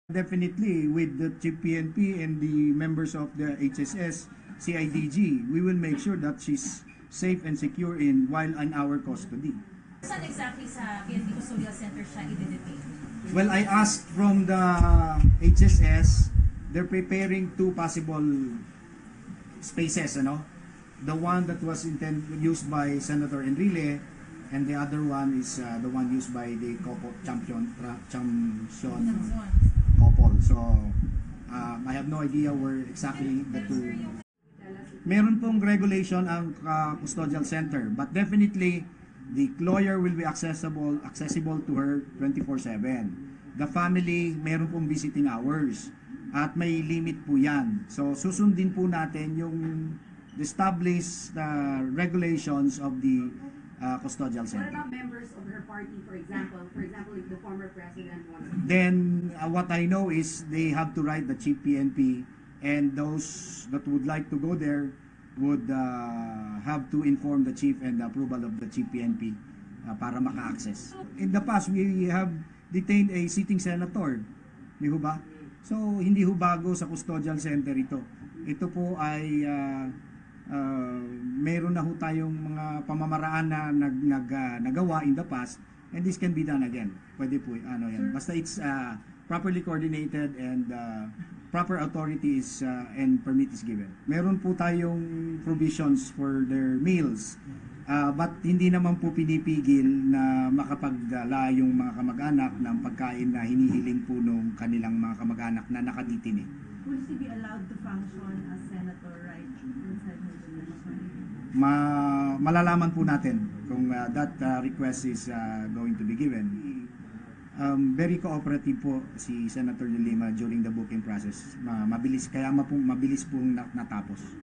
Definitely, with the Chief PNP and the members of the HSS, CIDG, we will make sure that she's safe and secure while in our custody. Saan exactly sa PNP Custodial Center siya i-detain? Well, I asked from the HSS, they're preparing two possible spaces, The one that was used by Senator Enrile, and the other one is the one used by the champion couple. So, I have no idea where exactly the two. Meron pong regulation ang custodial center, but definitely the lawyer will be accessible to her 24/7. The family, meron pong visiting hours at may limit po yan. So susundin po natin yung established regulations of the custodial center. What about members of her party, for example? For example, if the former president wants to... Then, what I know is they have to write the Chief PNP, and those that would like to go there would have to inform the Chief and the approval of the Chief PNP para maka-access. In the past, we have detained a sitting senator. Di ho ba? So, hindi ho bago sa custodial center ito. Ito po ay... meron na ho tayong mga pamamaraan na nagawa in the past, and this can be done again. Pwede po, yan. Basta it's properly coordinated and proper authority is and permit is given. Meron po tayong provisions for their meals, but hindi naman po pinipigil na makapagdala yung mga kamag-anak ng pagkain na hinihiling po nung kanilang mga kamag-anak na nakaditini. Will she be allowed to function as senator right inside her detention? Malalaman po natin kung that request is going to be given. Very cooperative po si Senator De Lima during the booking process. Mabilis, kaya mabilis pong natapos.